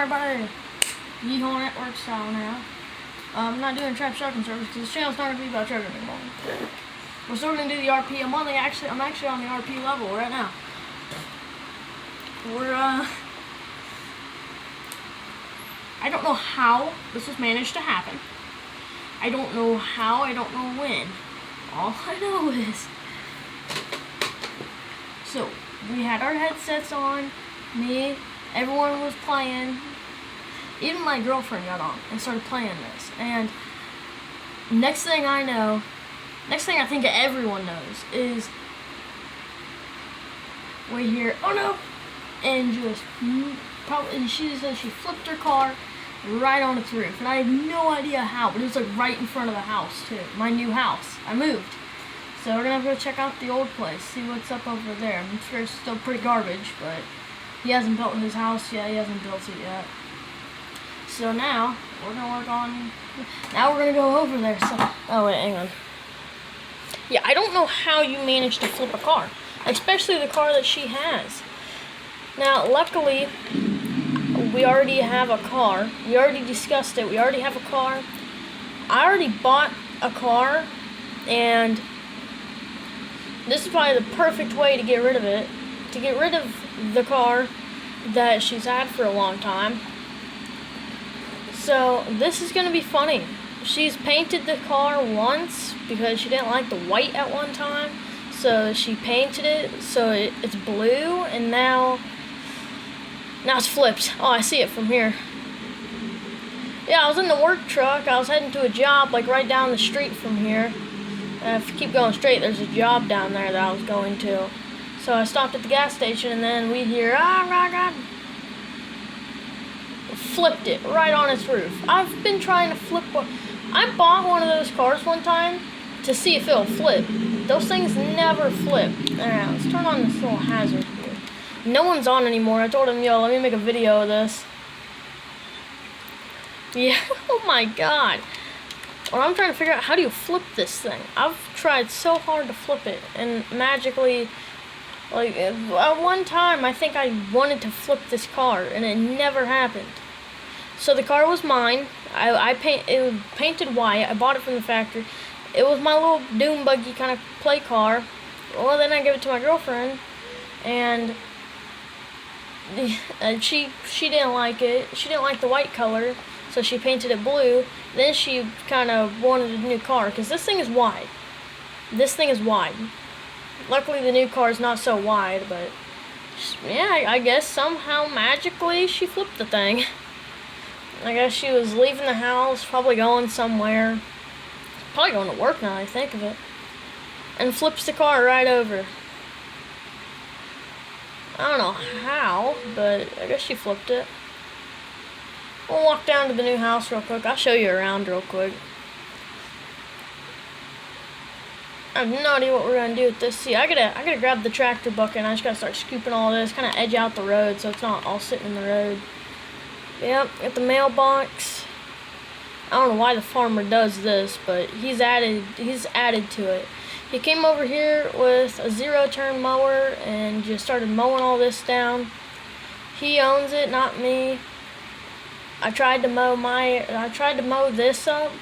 everybody? Yeehaw Network style now. I'm not doing trap sharking service because this channel's not going to be about trucking anymore. We're still going to do the RP. I'm actually on the RP level right now. I don't know how this was managed to happen. I don't know how, I don't know when. All I know is, so we had our headsets on, everyone was playing, even my girlfriend got on and started playing this, and next thing I think everyone knows is we hear, oh no, and just probably, she said she flipped her car right on its roof, and I had no idea how, but it was like right in front of the house too, my new house. I moved, so we're gonna have to go check out the old place, see what's up over there. I'm sure it's still pretty garbage, but he hasn't built his house yet, he hasn't built it yet. So now, we're gonna go over there, so, oh wait, hang on. Yeah, I don't know how you manage to flip a car, especially the car that she has. Now, luckily, we already have a car. We already discussed it. We already have a car. I already bought a car, and this is probably the perfect way to get rid of it. To get rid of the car that she's had for a long time. So, this is going to be funny. She's painted the car once because she didn't like the white at one time. So, she painted it so it's blue, and now it's flipped. Oh, I see it from here. Yeah, I was in the work truck. I was heading to a job, like, right down the street from here. And if you keep going straight, there's a job down there that I was going to. So I stopped at the gas station, and then we hear, God. Flipped it right on its roof. I've been trying to flip one. I bought one of those cars one time to see if it'll flip. Those things never flip. Alright, let's turn on this little hazard here. No one's on anymore. I told him, yo, let me make a video of this. Yeah, oh my god. Well, I'm trying to figure out, how do you flip this thing? I've tried so hard to flip it, and magically, like, at one time, I think I wanted to flip this car, and it never happened. So the car was mine. It was painted white. I bought it from the factory. It was my little doom buggy kind of play car. Well, then I gave it to my girlfriend, and she didn't like it. She didn't like the white color, so she painted it blue. Then she kind of wanted a new car, because this thing is wide. This thing is wide. Luckily, the new car is not so wide, but yeah, I guess somehow magically she flipped the thing. I guess she was leaving the house, probably going somewhere. Probably going to work now, I think of it. And flips the car right over. I don't know how, but I guess she flipped it. We'll walk down to the new house real quick. I'll show you around real quick. I have no idea what we're gonna do with this. See, I gotta grab the tractor bucket, and I just gotta start scooping all this, kind of edge out the road so it's not all sitting in the road. Yep, got the mailbox. I don't know why the farmer does this, but he's added to it. He came over here with a zero-turn mower and just started mowing all this down. He owns it, not me. I tried to mow this up,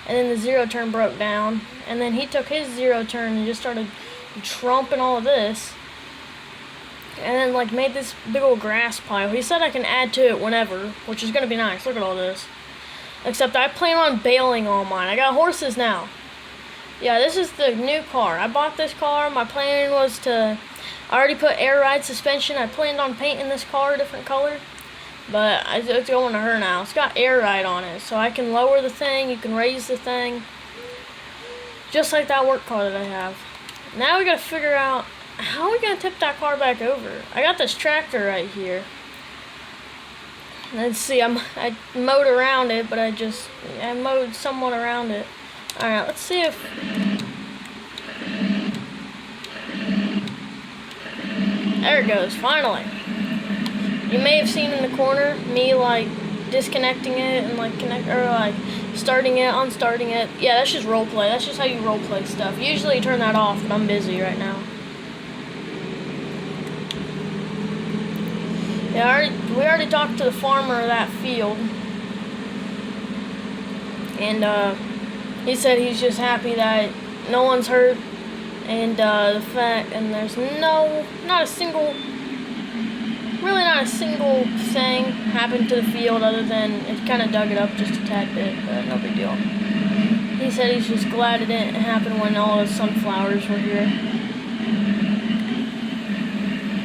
and then the zero-turn broke down. And then he took his zero-turn and just started trumping all of this. And then, like, made this big old grass pile. He said I can add to it whenever, which is going to be nice. Look at all this. Except I plan on baling all mine. I got horses now. Yeah, this is the new car. I bought this car. My plan was to... I already put air ride suspension. I planned on painting this car a different color. But it's going to her now. It's got air ride on it. So I can lower the thing. You can raise the thing. Just like that work car that I have. Now we got to figure out... how are we going to tip that car back over? I got this tractor right here. Let's see, I mowed around it, but I mowed somewhat around it. Alright, let's see if... there it goes, finally. You may have seen in the corner me, like, disconnecting it and, like, starting it, unstarting it. Yeah, that's just roleplay. That's just how you roleplay stuff. Usually you turn that off, but I'm busy right now. Yeah, we already talked to the farmer of that field, and he said he's just happy that no one's hurt, and the fact, and there's not a single thing happened to the field other than it kind of dug it up just a tad bit, but no big deal. He said he's just glad it didn't happen when all the sunflowers were here.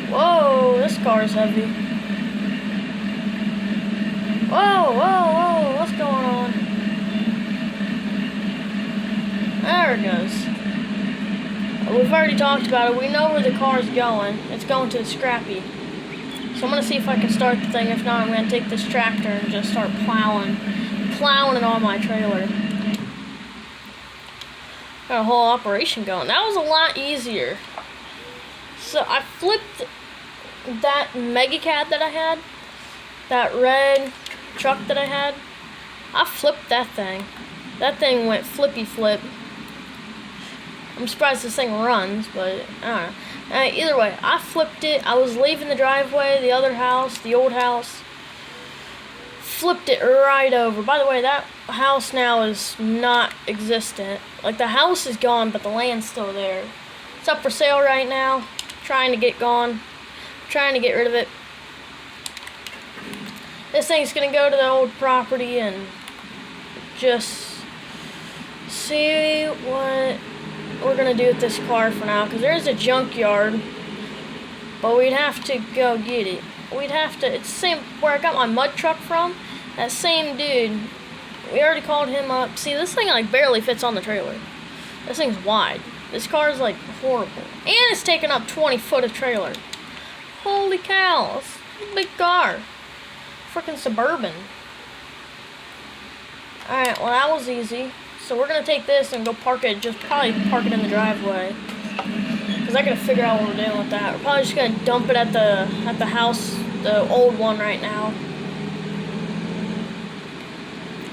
Whoa, this car is heavy. Whoa, what's going on? There it goes. We've already talked about it. We know where the car's going. It's going to the Scrappy. So I'm going to see if I can start the thing. If not, I'm going to take this tractor and just start plowing it on my trailer. Got a whole operation going. That was a lot easier. So I flipped that Mega Cab that I had, that red truck that I had. I flipped that thing. That thing went flippy flip. I'm surprised this thing runs, but I don't know. Either way, I flipped it. I was leaving the driveway, the other house, the old house. Flipped it right over. By the way, that house now is not existent. Like, the house is gone, but the land's still there. It's up for sale right now. Trying to get gone. Trying to get rid of it. This thing's gonna go to the old property and just see what we're gonna do with this car for now, because there's a junkyard, but we'd have to go get it. It's the same where I got my mud truck from. That same dude, we already called him up. See, this thing like barely fits on the trailer. This thing's wide. This car is like horrible, and it's taking up 20 foot of trailer. Holy cow, it's a big car. Freaking Suburban. Alright, well that was easy. So we're gonna take this and go probably park it in the driveway. Cause I gotta figure out what we're doing with that. We're probably just gonna dump it at the house, the old one right now.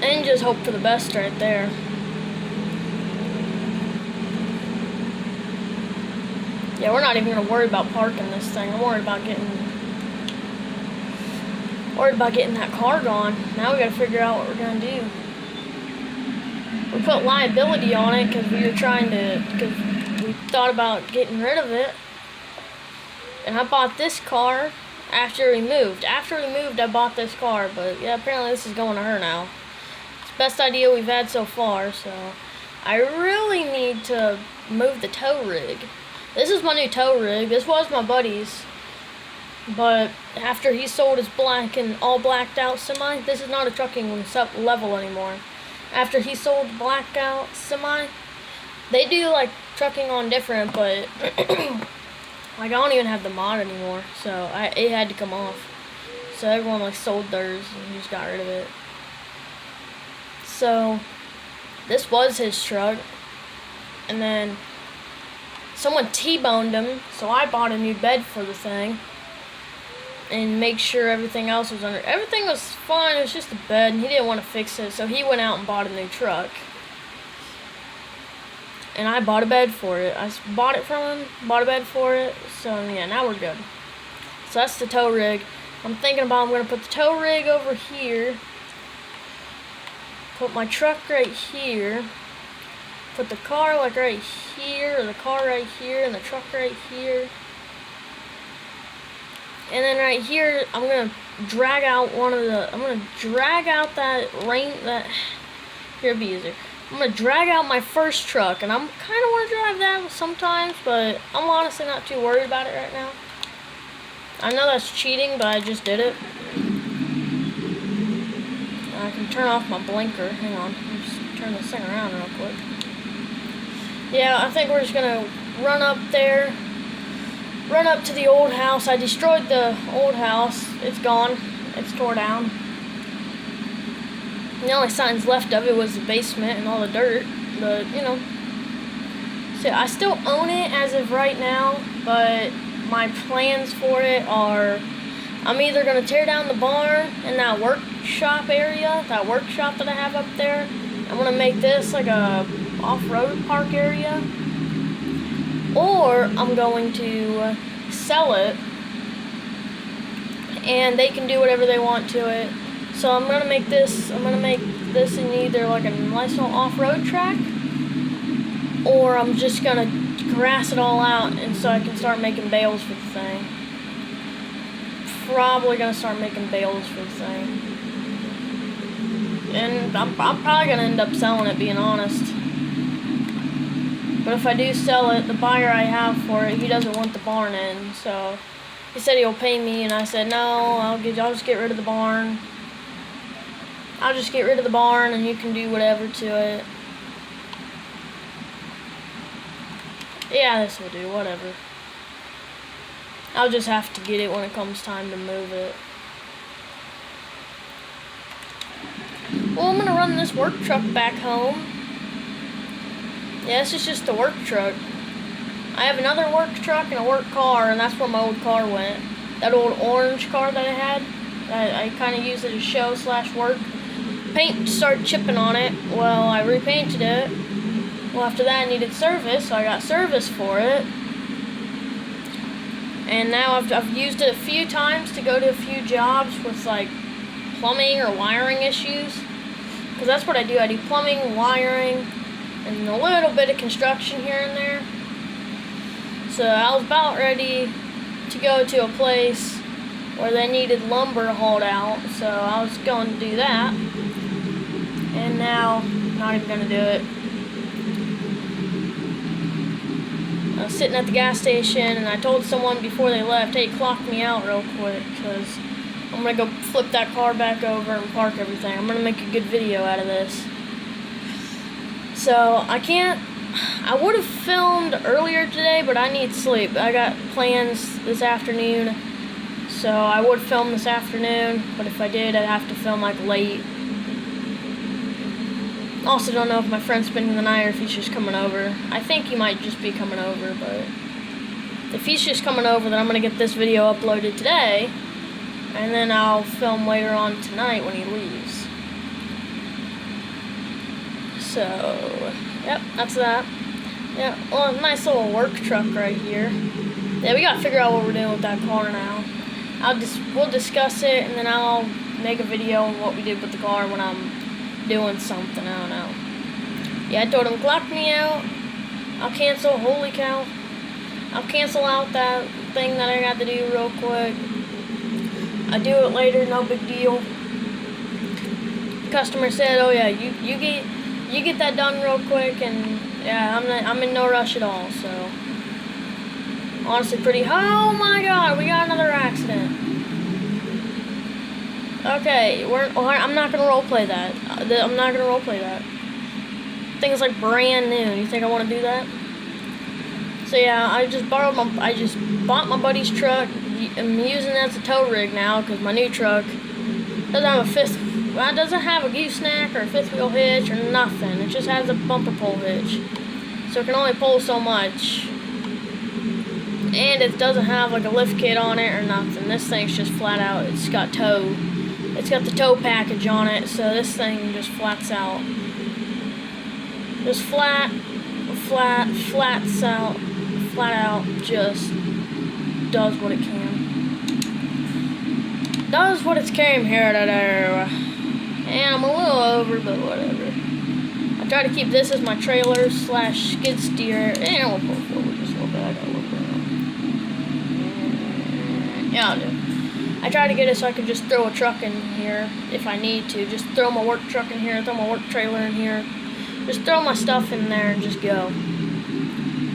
And just hope for the best right there. Yeah, we're not even gonna worry about parking this thing. I'm worried about getting that car gone. Now we gotta figure out what we're gonna do. We put liability on it because we thought about getting rid of it. And I bought this car after we moved. After we moved, I bought this car, but yeah, apparently this is going to her now. It's the best idea we've had so far, so I really need to move the tow rig. This is my new tow rig. This was my buddy's. But after he sold his black and all blacked out semi, this is not a trucking level anymore. After he sold the blacked out semi, they do like trucking on different, but like I don't even have the mod anymore, so it had to come off. So everyone like sold theirs and just got rid of it. So this was his truck, and then someone T-boned him, so I bought a new bed for the thing. And make sure everything else was under. Everything was fine. It was just the bed, and he didn't want to fix it, so he went out and bought a new truck. And I bought a bed for it. I bought it from him, bought a bed for it. So yeah, now we're good. So that's the tow rig. I'm thinking about I'm gonna put the tow rig over here. Put my truck right here. Put the car like right here, or the car right here, and the truck right here. And then right here, I'm gonna drag out here it'd be easier. I'm gonna drag out my first truck, and I'm kind of want to drive that sometimes, but I'm honestly not too worried about it right now. I know that's cheating, but I just did it. I can turn off my blinker. Hang on, let me just turn this thing around real quick. Yeah, I think we're just gonna run up there. Run up to the old house. I destroyed the old house. It's gone. It's tore down. The only signs left of it was the basement and all the dirt. But, you know. So I still own it as of right now. But my plans for it are, I'm either going to tear down the barn and that workshop area, that workshop that I have up there. I'm going to make this like a off-road park area. Or I'm going to sell it and they can do whatever they want to it. So I'm gonna make this in either like a nice little off-road track, or I'm just gonna grass it all out, and so I can start making bales for the thing. Probably gonna start making bales for the thing, and I'm probably gonna end up selling it, being honest. But if I do sell it, the buyer I have for it, he doesn't want the barn in, so he said he'll pay me, and I said no, I'll just get rid of the barn. I'll just get rid of the barn, and you can do whatever to it. Yeah, this will do, whatever. I'll just have to get it when it comes time to move it. Well, I'm gonna run this work truck back home. Yeah, this is just the work truck. I have another work truck and a work car, and that's where my old car went. That old orange car that I had, I kind of used it as show/work. Paint started chipping on it. Well, I repainted it. Well, after that I needed service, so I got service for it. And now I've used it a few times to go to a few jobs with like plumbing or wiring issues. Because that's what I do. I do plumbing, wiring, and a little bit of construction here and there. So I was about ready to go to a place where they needed lumber hauled out, so I was going to do that. And now, not even going to do it. I was sitting at the gas station, and I told someone before they left, hey, clock me out real quick, because I'm going to go flip that car back over and park everything. I'm going to make a good video out of this. So, I would have filmed earlier today, but I need sleep. I got plans this afternoon, so I would film this afternoon, but if I did, I'd have to film like late. Also don't know if my friend's spending the night or if he's just coming over. I think he might just be coming over, but if he's just coming over, then I'm going to get this video uploaded today, and then I'll film later on tonight when he leaves. So, yep, that's that. Yeah, well, nice little work truck right here. Yeah, we gotta figure out what we're doing with that car now. We'll discuss it, and then I'll make a video of what we did with the car when I'm doing something. I don't know. Yeah, I told him, clock me out. I'll cancel. Holy cow! I'll cancel out that thing that I got to do real quick. I do it later, no big deal. Customer said, oh yeah, you get that done real quick, and yeah, I'm in no rush at all, so honestly oh my god, we got another accident. Okay, I'm not gonna roleplay that. I'm not gonna roleplay that. Thing's like brand new. You think I want to do that? So yeah, I just bought my buddy's truck. I'm using it as a tow rig now because my new truck doesn't have a gooseneck or a fifth wheel hitch or nothing. It just has a bumper pole hitch, so it can only pull so much. And it doesn't have like a lift kit on it or nothing. This thing's just flat out. It's got the tow package on it, so this thing just flats out. Just flat out, just does what it can. Does what it's came here to do. And I'm a little over, but whatever. I try to keep this as my trailer / skid steer, and we'll pull forward just a little bit. I gotta look around. Yeah, I'll do. I try to get it so I can just throw a truck in here if I need to. Just throw my work truck in here, throw my work trailer in here. Just throw my stuff in there and just go.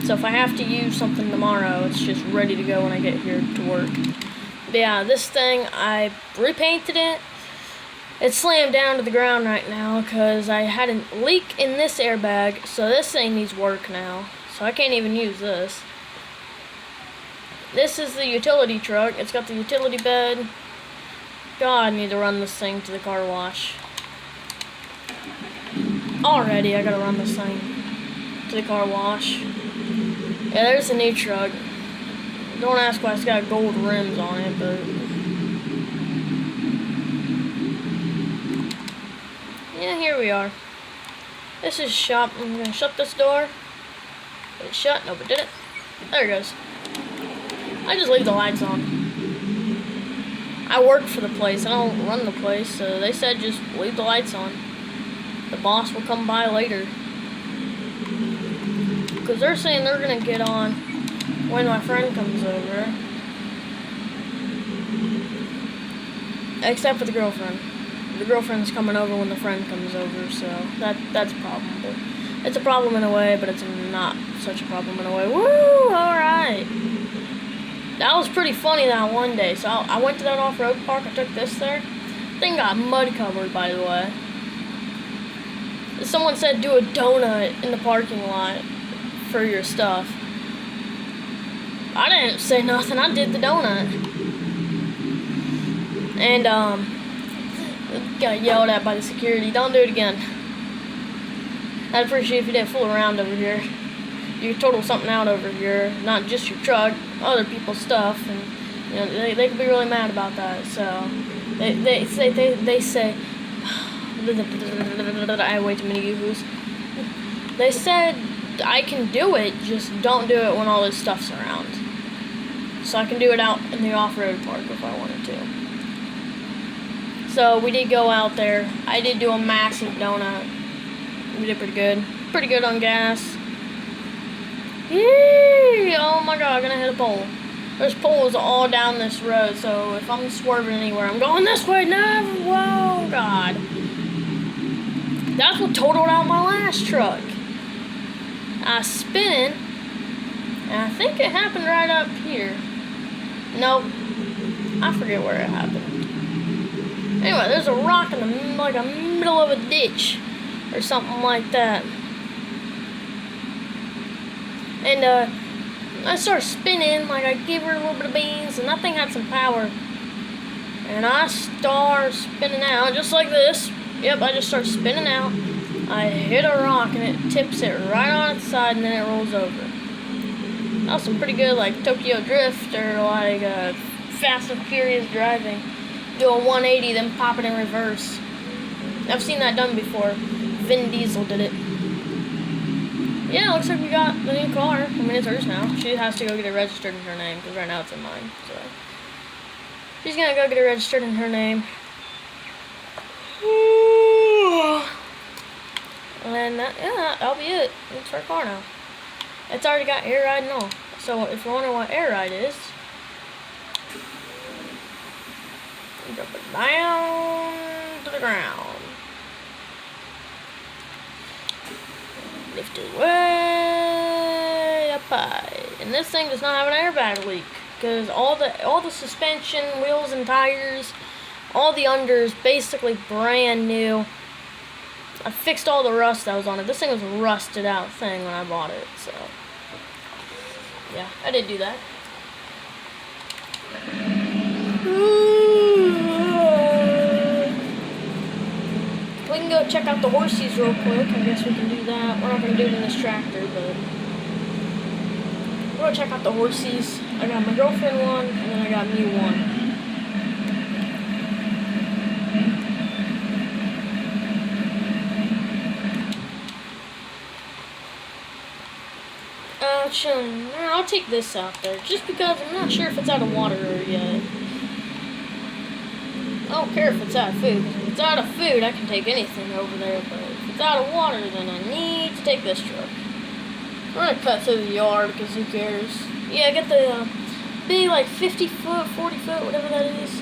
So if I have to use something tomorrow, it's just ready to go when I get here to work. But yeah, this thing, I repainted it. It's slammed down to the ground right now because I had a leak in this airbag, so this thing needs work now. So I can't even use this. This is the utility truck. It's got the utility bed. God, I need to run this thing to the car wash. Already, I gotta run this thing to the car wash. Yeah, there's the new truck. Don't ask why it's got gold rims on it, but yeah, here we are. This is shop. I'm gonna shut this door. Did it shut? Nope, it didn't. There it goes. I just leave the lights on. I work for the place. I don't run the place. So they said just leave the lights on. The boss will come by later. Because they're saying they're going to get on when my friend comes over. Except for the girlfriend. The girlfriend's coming over when the friend comes over, so that's a problem. But it's a problem in a way, but it's not such a problem in a way. Woo! Alright. That was pretty funny that one day. So I went to that off-road park. I took this there. Thing got mud covered, by the way. Someone said do a donut in the parking lot for your stuff. I didn't say nothing. I did the donut. And got yelled at by the security. Don't do it again. I'd appreciate if you didn't fool around over here. You total something out over here, not just your truck, other people's stuff, and you know they can be really mad about that. So they say I have way too many yoo-hoos. They said I can do it, just don't do it when all this stuff's around. So I can do it out in the off-road park if I wanted to. So we did go out there. I did do a massive donut. We did pretty good. Pretty good on gas. Yee! Oh my god, I'm gonna hit a pole. There's poles all down this road, so if I'm swerving anywhere, I'm going this way. No! Whoa, god. That's what totaled out my last truck. I was spinning, and I think it happened right up here. Nope. I forget where it happened. Anyway, there's a rock in the middle of a ditch or something like that. And I started spinning, like I gave her a little bit of beans, and that thing had some power. And I start spinning out just like this. Yep, I just start spinning out. I hit a rock and it tips it right on its side, and then it rolls over. That was some pretty good, like Tokyo Drift or like Fast and Furious driving. Do a 180, then pop it in reverse. I've seen that done before. Vin Diesel did it. Yeah, looks like we got the new car. I mean, it's hers now. She has to go get it registered in her name, because right now it's in mine. So she's gonna go get it registered in her name. And then, yeah, that'll be it. It's her car now. It's already got air ride and all. So if you're wondering what air ride is, drop it down to the ground. Lift it way up high. And this thing does not have an airbag leak, because all the suspension, wheels and tires, all the under is basically brand new. I fixed all the rust that was on it. This thing was a rusted out thing when I bought it, so yeah, I did do that. We can go check out the horsies real quick. I guess we can do that. We're not going to do it in this tractor, but we're going to check out the horsies. I got my girlfriend one, and then I got me one. I'll take this out there, just because I'm not sure if it's out of water yet. I don't care if it's out of food. If it's out of food, I can take anything over there, but if it's out of water, then I need to take this truck. We're gonna cut through the yard, because who cares? Yeah, I got the big, like, 50 foot, 40 foot, whatever that is.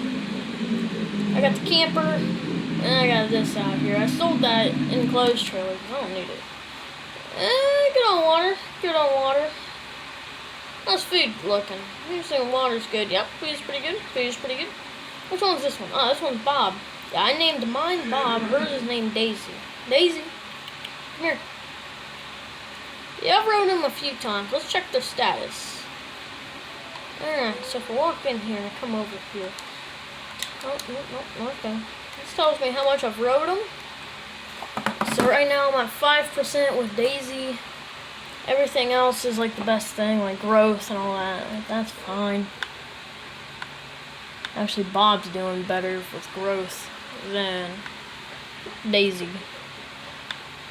I got the camper, and I got this out here. I sold that enclosed trailer, because I don't need it. Good on water. Good on water. How's food looking? You're saying water's good. Yep, food's pretty good. Food's pretty good. Which one's this one? Oh, this one's Bob. Yeah, I named mine Bob. Hers is named Daisy. Daisy, come here. Yeah, I've rode them a few times. Let's check their status. Alright, so if I walk in here and I come over here. Oh, no, okay. This tells me how much I've rode them. So right now I'm at 5% with Daisy. Everything else is like the best thing, like growth and all that. That's fine. Actually, Bob's doing better with growth than Daisy.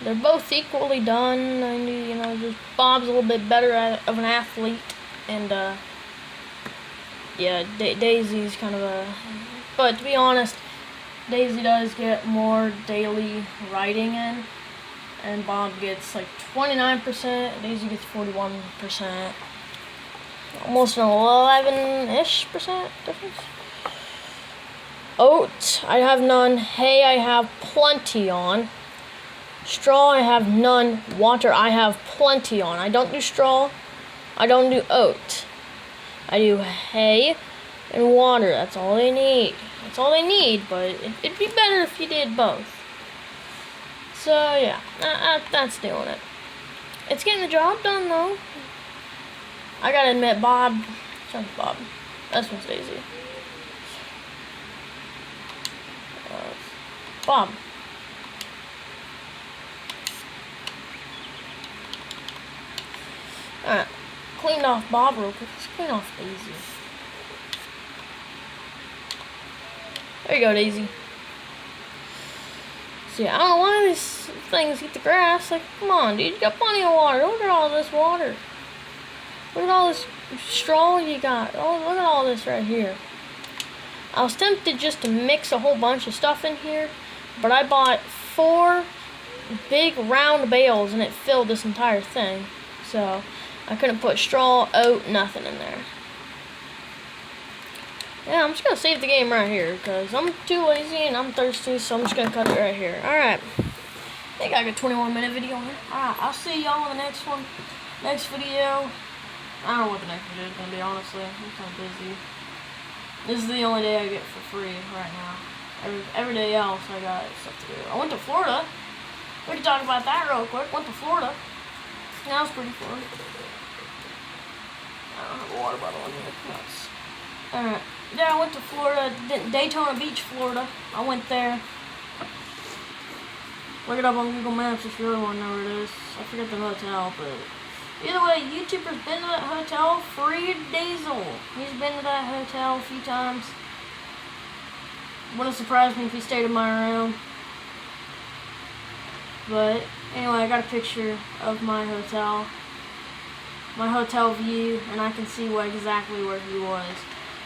They're both equally done. I knew, you know, just Bob's a little bit better of an athlete, and yeah, Daisy's kind of a But to be honest, Daisy does get more daily writing in, and Bob gets like 29%. Daisy gets 41%. Almost an 11-ish% difference. Oat, I have none. Hay, I have plenty on. Straw, I have none. Water, I have plenty on. I don't do straw. I don't do oat. I do hay and water. That's all they need. That's all they need, but it'd be better if you did both. So, yeah, that's doing it. It's getting the job done, though. I gotta admit, Bob. Sounds Bob. This one's Daisy. Bob. Alright. Cleaned off Bob real quick. Let's clean off Daisy. There you go, Daisy. See, I don't know why these things eat the grass. Like, come on, dude. You got plenty of water. Look at all this water. Look at all this straw you got. Oh, look at all this right here. I was tempted just to mix a whole bunch of stuff in here, but I bought 4 big round bales and it filled this entire thing. So I couldn't put straw, oat, nothing in there. Yeah, I'm just going to save the game right here because I'm too lazy and I'm thirsty, so I'm just going to cut it right here. Alright. I think I got a 21-minute video here. Alright, I'll see y'all in the next one. Next video. I don't know what the next video is going to be, honestly. I'm kind of busy. This is the only day I get for free right now. Every day else I got stuff to do. I went to Florida. We can talk about that real quick. Went to Florida. That was pretty fun. I don't have a water bottle in here. Nuts. Alright. Yeah, I went to Florida. Daytona Beach, Florida. I went there. Look it up on Google Maps if you really want to know where it is. I forget the hotel, but either way, YouTuber's been to that hotel. Freed Diesel. He's been to that hotel a few times. Wouldn't surprise me if he stayed in my room. But anyway, I got a picture of my hotel view, and I can see exactly where he was.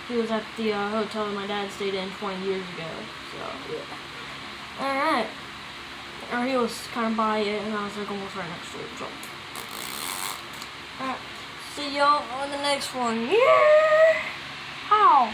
He was at the hotel that my dad stayed in 20 years ago. So yeah. All right. Or he was kind of by it, and I was like almost right next to it. So. Alright, see y'all on the next one. Yeah! How?